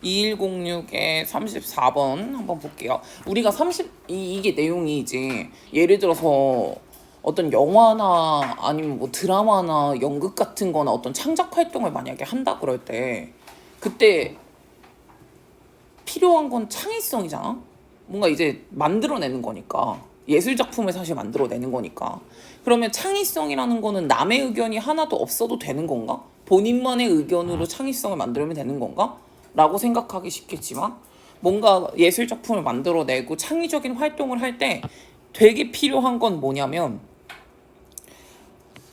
2106의 34번 한번 볼게요. 우리가 이게 내용이 이제 예를 들어서 어떤 영화나 아니면 뭐 드라마나 연극 같은 거나 어떤 창작 활동을 만약에 한다 그럴 때 그때 필요한 건 창의성이잖아. 뭔가 이제 만들어내는 거니까. 예술 작품을 사실 만들어내는 거니까. 그러면 창의성이라는 거는 남의 의견이 하나도 없어도 되는 건가? 본인만의 의견으로 창의성을 만들면 되는 건가? 라고 생각하기 쉽겠지만 뭔가 예술 작품을 만들어내고 창의적인 활동을 할 때 되게 필요한 건 뭐냐면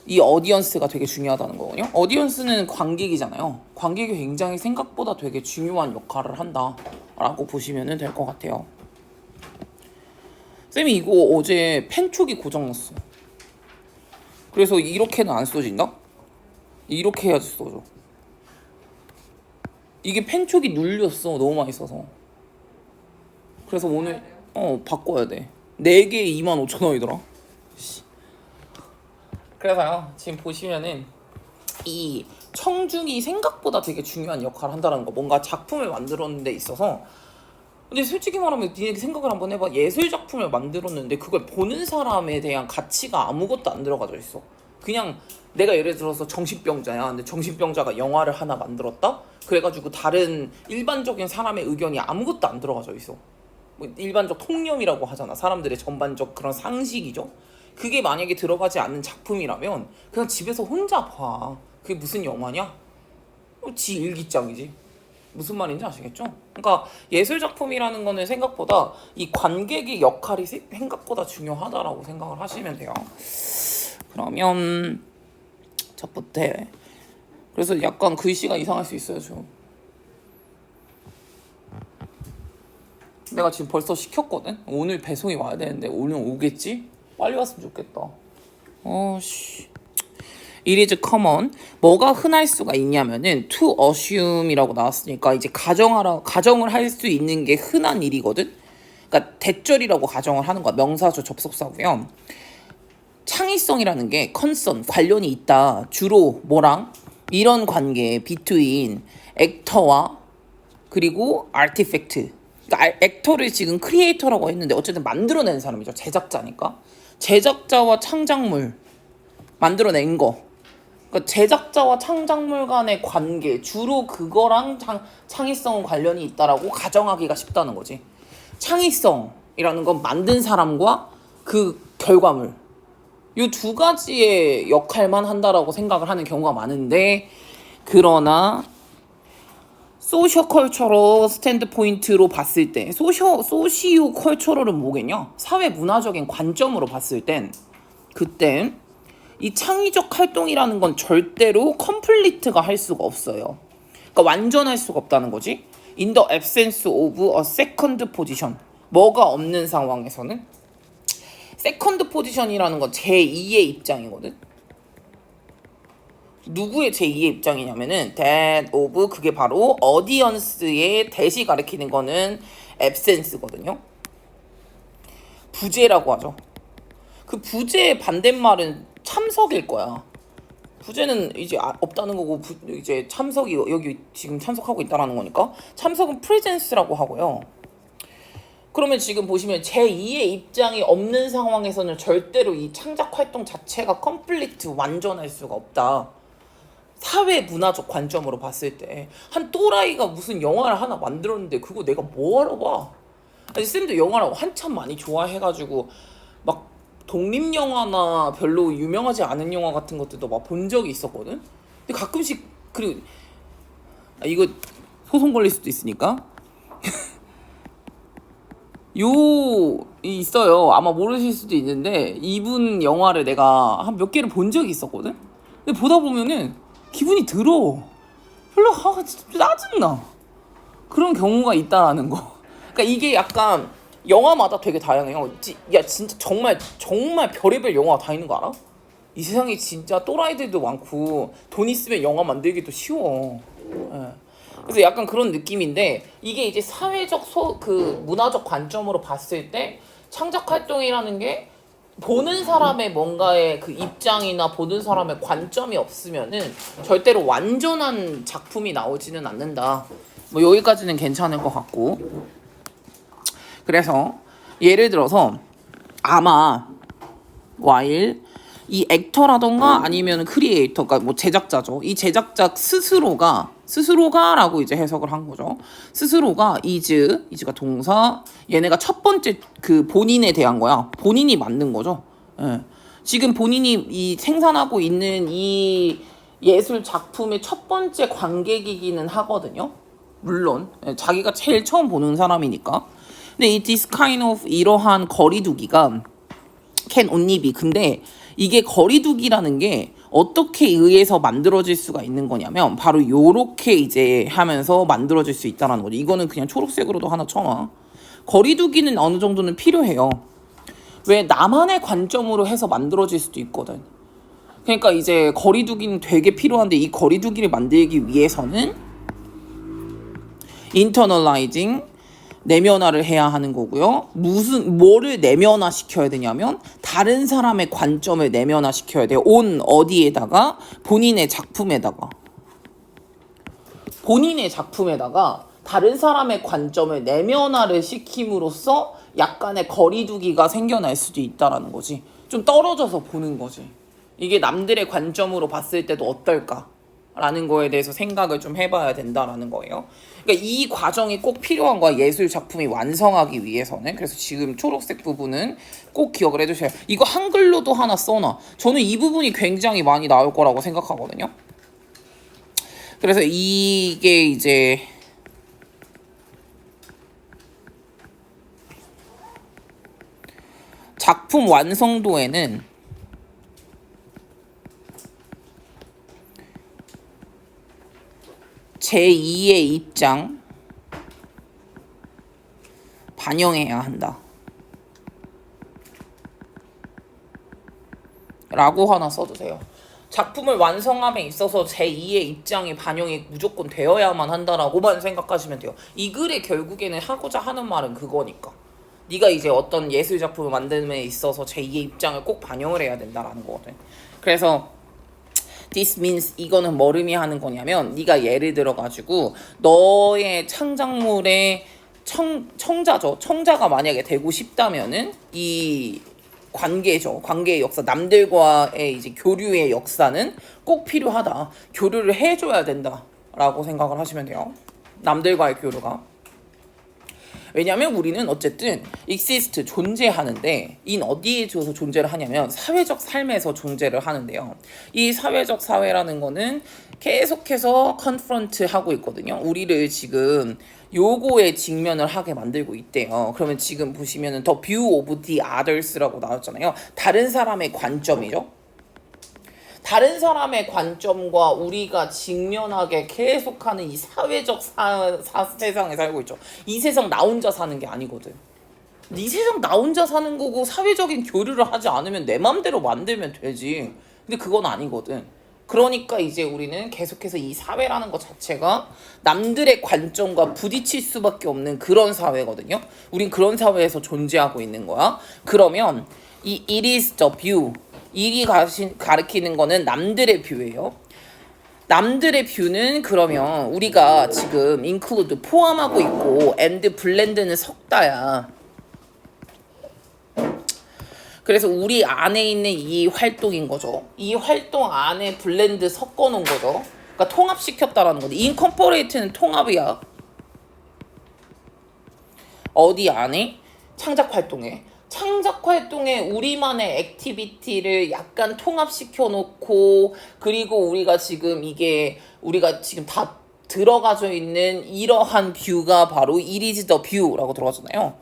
이 어디언스가 되게 중요하다는 거거든요. 어디언스는 관객이잖아요. 관객이 굉장히 생각보다 되게 중요한 역할을 한다라고 보시면 될 것 같아요. 쌤이 이거 어제 펜촉이 고장났어. 그래서 이렇게는 안 써진다? 이렇게 해야지 써져. 이게 펜촉이 눌렸어. 너무 많이 써서. 그래서 오늘 바꿔야 돼. 4개에 25,000원이더라. 그래서요 지금 보시면은 이 청중이 생각보다 되게 중요한 역할을 한다는 거. 뭔가 작품을 만들었는 데 있어서. 근데 솔직히 말하면 니네 생각을 한번 해봐. 예술 작품을 만들었는데 그걸 보는 사람에 대한 가치가 아무것도 안 들어가져 있어. 그냥 내가 예를 들어서 정신병자야. 근데 정신병자가 영화를 하나 만들었다? 그래가지고 다른 일반적인 사람의 의견이 아무것도 안 들어가져 있어. 뭐 일반적 통념이라고 하잖아. 사람들의 전반적 그런 상식이죠. 그게 만약에 들어가지 않는 작품이라면 그냥 집에서 혼자 봐. 그게 무슨 영화냐? 지 일기장이지. 무슨 말인지 아시겠죠? 그러니까 예술 작품이라는 거는 생각보다 이 관객의 역할이 생각보다 중요하다라고 생각을 하시면 돼요. 그러면 첫부터 그래서 약간 글씨가 이상할 수 있어요. 좀 내가 지금 벌써 시켰거든? 오늘 배송이 와야 되는데 오늘 오겠지? 빨리 왔으면 좋겠다. It is common. 뭐가 흔할 수가 있냐면은 to assume이라고 나왔으니까 이제 가정을 할 수 있는 게 흔한 일이거든. 그러니까 대절이라고 가정을 하는 거야. 명사조 접속사고요. 창의성이라는 게 concern 관련이 있다. 주로 뭐랑 이런 관계 between 액터와 그리고 artifact. 그러니까 액터를 지금 크리에이터라고 했는데 어쨌든 만들어낸 사람이죠. 제작자니까. 제작자와 창작물 만들어낸 거. 그러니까 제작자와 창작물 간의 관계 주로 그거랑 창의성은 관련이 있다라고 가정하기가 쉽다는 거지. 창의성이라는 건 만든 사람과 그 결과물 이 두 가지의 역할만 한다라고 생각을 하는 경우가 많은데 그러나 소시오 컬처럴 스탠드 포인트로 봤을 때 소시오 컬처럴은 뭐겠냐? 사회 문화적인 관점으로 봤을 땐 그땐 이 창의적 활동이라는 건 절대로 컴플리트가 할 수가 없어요. 그러니까 완전할 수가 없다는 거지. In the absence of a second position. 뭐가 없는 상황에서는 세컨드 포지션이라는 건 제2의 입장이거든. 누구의 제2의 입장이냐면은 that of 그게 바로 audience의 대시 가리키는 거는 absence거든요. 부재라고 하죠. 그 부재의 반대말은 참석일 거야. 부재는 이제 없다는 거고 이제 참석이 여기 지금 참석하고 있다라는 거니까 참석은 presence라고 하고요. 그러면 지금 보시면 제2의 입장이 없는 상황에서는 절대로 이 창작 활동 자체가 컴플리트 완전할 수가 없다. 사회 문화적 관점으로 봤을 때 한 또라이가 무슨 영화를 하나 만들었는데 그거 내가 뭐하러 봐. 아니 쌤도 영화를 한참 많이 좋아해가지고 막 독립영화나 별로 유명하지 않은 영화 같은 것들도 막 본 적이 있었거든. 근데 가끔씩 그리고 이거 소송 걸릴 수도 있으니까 있어요. 아마 모르실 수도 있는데 이분 영화를 내가 한 몇 개를 본 적이 있었거든. 근데 보다 보면은 기분이 더러워. 별로 진짜 짜증나. 그런 경우가 있다라는 거. 그러니까 이게 약간 영화마다 되게 다양해요. 야 진짜 정말 별의별 영화가 다 있는 거 알아? 이 세상에 진짜 또라이들도 많고 돈 있으면 영화 만들기도 쉬워. 그래서 약간 그런 느낌인데 이게 이제 사회적 문화적 관점으로 봤을 때 창작 활동이라는 게 보는 사람의 뭔가의 그 입장이나 보는 사람의 관점이 없으면은 절대로 완전한 작품이 나오지는 않는다. 뭐 여기까지는 괜찮을 것 같고. 그래서 예를 들어서 아마 while 이 액터라던가 아니면 크리에이터가 뭐 제작자죠. 이 제작자 스스로가라고 이제 해석을 한 거죠. 스스로가 is가 동사, 얘네가 첫 번째 그 본인에 대한 거야. 본인이 만든 거죠. 예. 지금 본인이 이 생산하고 있는 이 예술 작품의 첫 번째 관객이기는 하거든요. 물론 자기가 제일 처음 보는 사람이니까. 근데 이 this kind of 이러한 거리두기가 can only be, 근데 이게 거리두기라는 게 어떻게 의해서 만들어질 수가 있는 거냐면 바로 요렇게 이제 하면서 만들어질 수 있다는 거죠. 이거는 그냥 초록색으로도 하나 쳐놔. 거리두기는 어느 정도는 필요해요. 왜 나만의 관점으로 해서 만들어질 수도 있거든. 그러니까 이제 거리두기는 되게 필요한데 이 거리두기를 만들기 위해서는 internalizing 내면화를 해야 하는 거고요. 뭐를 내면화 시켜야 되냐면 다른 사람의 관점을 내면화 시켜야 돼요. 어디에다가 본인의 작품에다가 다른 사람의 관점을 내면화를 시킴으로써 약간의 거리두기가 생겨날 수도 있다라는 거지. 좀 떨어져서 보는 거지. 이게 남들의 관점으로 봤을 때도 어떨까라는 거에 대해서 생각을 좀 해봐야 된다라는 거예요. 그러니까 이 과정이 꼭 필요한 거야. 예술 작품이 완성하기 위해서는. 그래서 지금 초록색 부분은 꼭 기억을 해주세요. 이거 한글로도 하나 써놔. 저는 이 부분이 굉장히 많이 나올 거라고 생각하거든요. 그래서 이게 이제 작품 완성도에는 제2의 입장 반영해야 한다 라고 하나 써주세요. 작품을 완성함에 있어서 제2의 입장이 반영이 무조건 되어야만 한다라고만 생각하시면 돼요. 이 글의 결국에는 하고자 하는 말은 그거니까. 네가 이제 어떤 예술 작품을 만듦에 있어서 제2의 입장을 꼭 반영을 해야 된다라는 거거든. 그래서 this means 이거는 뭘 의미하는 거냐면 네가 예를 들어가지고 너의 창작물의 청자가 만약에 되고 싶다면은 이 관계의 역사, 남들과의 이제 교류의 역사는 꼭 필요하다. 교류를 해줘야 된다라고 생각을 하시면 돼요. 남들과의 교류가. 왜냐면 우리는 어쨌든 exist 존재하는데 어디에 줘서 존재를 하냐면 사회적 삶에서 존재를 하는데요. 이 사회적 사회라는 거는 계속해서 confront 하고 있거든요. 우리를 지금 요거에 직면을 하게 만들고 있대요. 그러면 지금 보시면은 the view of the others라고 나왔잖아요. 다른 사람의 관점이죠. 다른 사람의 관점과 우리가 직면하게 계속하는 이 사회적 세상에 살고 있죠. 이 세상 나 혼자 사는 게 아니거든. 이 세상 나 혼자 사는 거고 사회적인 교류를 하지 않으면 내 맘대로 만들면 되지. 근데 그건 아니거든. 그러니까 이제 우리는 계속해서 이 사회라는 것 자체가 남들의 관점과 부딪힐 수밖에 없는 그런 사회거든요. 우린 그런 사회에서 존재하고 있는 거야. 그러면 이 it is the view, 일이 가리키는 거는 남들의 뷰예요. 남들의 뷰는 그러면 우리가 지금 include 포함하고 있고 and blend는 섞다야. 그래서 우리 안에 있는 이 활동인 거죠. 이 활동 안에 블렌드 섞어 놓은 거죠. 그러니까 통합시켰다라는 거지. incorporate는 통합이야. 어디 안에? 창작 활동에 우리만의 액티비티를 약간 통합시켜 놓고, 그리고 우리가 지금 다 들어가져 있는 이러한 뷰가 바로 it is the view라고 들어가잖아요.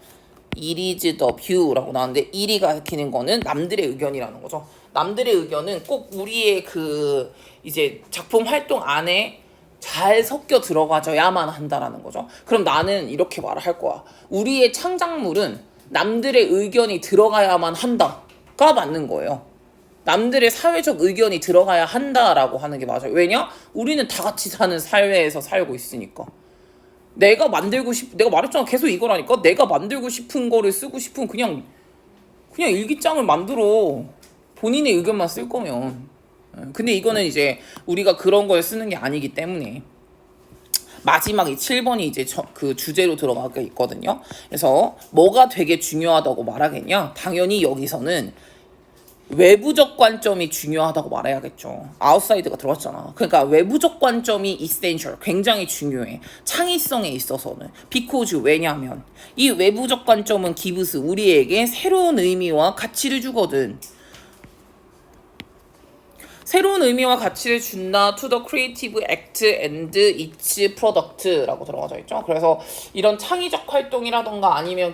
it is the view라고 나왔는데 it이 가리키는 거는 남들의 의견이라는 거죠. 남들의 의견은 꼭 우리의 그 이제 작품 활동 안에 잘 섞여 들어가져야만 한다라는 거죠. 그럼 나는 이렇게 말을 할 거야. 우리의 창작물은 남들의 의견이 들어가야만 한다가 맞는 거예요. 남들의 사회적 의견이 들어가야 한다라고 하는 게 맞아요. 왜냐? 우리는 다 같이 사는 사회에서 살고 있으니까. 내가 말했잖아. 계속 이거라니까. 내가 만들고 싶은 거를 쓰고 싶으면 그냥 일기장을 만들어. 본인의 의견만 쓸 거면. 근데 이거는 이제 우리가 그런 걸 쓰는 게 아니기 때문에. 마지막이 7번이 이제 그 주제로 들어가게 있거든요. 그래서 뭐가 되게 중요하다고 말하겠냐? 당연히 여기서는 외부적 관점이 중요하다고 말해야겠죠. 아웃사이드가 들어왔잖아. 그러니까 외부적 관점이 essential, 굉장히 중요해. 창의성에 있어서는. because 왜냐하면 이 외부적 관점은 gives 우리에게 새로운 의미와 가치를 주거든. 새로운 의미와 가치를 준다 to the creative act and its product라고 들어가져 있죠. 그래서 이런 창의적 활동이라던가 아니면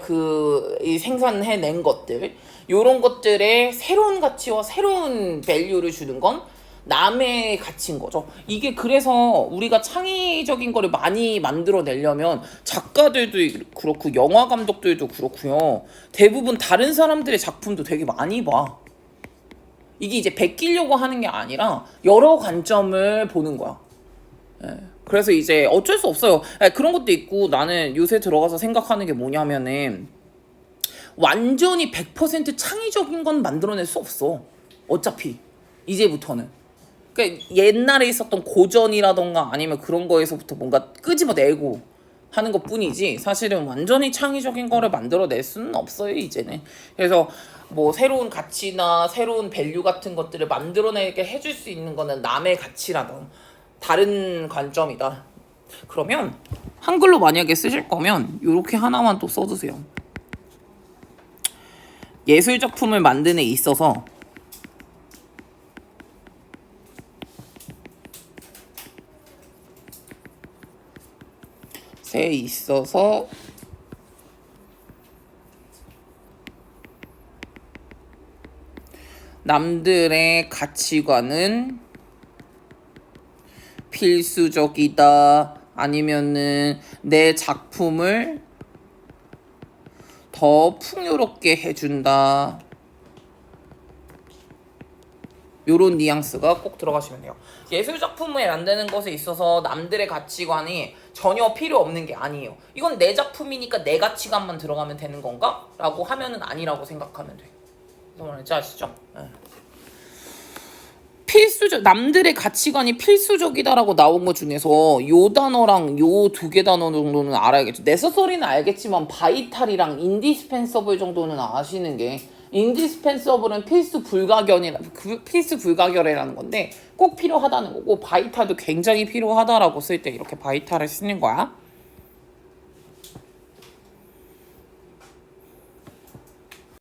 이 생산해낸 것들, 요런 것들에 새로운 가치와 새로운 밸류를 주는 건 남의 가치인 거죠. 이게 그래서 우리가 창의적인 거를 많이 만들어내려면 작가들도 그렇고 영화 감독들도 그렇고요. 대부분 다른 사람들의 작품도 되게 많이 봐. 이게 이제 베끼려고 하는 게 아니라 여러 관점을 보는 거야. 예. 그래서 이제 어쩔 수 없어요. 예, 그런 것도 있고 나는 요새 들어가서 생각하는 게 뭐냐면은 완전히 100% 창의적인 건 만들어낼 수 없어. 어차피 이제부터는. 그러니까 옛날에 있었던 고전이라던가 아니면 그런 거에서부터 뭔가 끄집어내고 하는 것 뿐이지 사실은 완전히 창의적인 거를 만들어낼 수는 없어요 이제는. 그래서 뭐 새로운 가치나 새로운 밸류 같은 것들을 만들어내게 해줄 수 있는 거는 남의 가치라던 다른 관점이다. 그러면 한글로 만약에 쓰실 거면 이렇게 하나만 또 써주세요. 예술작품을 만드는 데 있어서 남들의 가치관은 필수적이다. 아니면은 내 작품을 더 풍요롭게 해준다. 요런 뉘앙스가 꼭 들어가시면 돼요. 예술작품을 만드는 것에 있어서 남들의 가치관이 전혀 필요 없는 게 아니에요. 이건 내 작품이니까 내 가치관만 들어가면 되는 건가? 라고 하면은 아니라고 생각하면 돼. 무슨 말인지 아시죠? 네. 남들의 가치관이 필수적이다라고 나온 것 중에서 요 단어랑 요 두 개 단어 정도는 알아야겠죠. 네서서리는 알겠지만 바이탈이랑 인디스펜서블 정도는 아시는 게, 인디스펜서블은 필수 불가결이라는 건데 꼭 필요하다는 거고, 바이탈도 굉장히 필요하다라고 쓸 때 이렇게 바이탈을 쓰는 거야.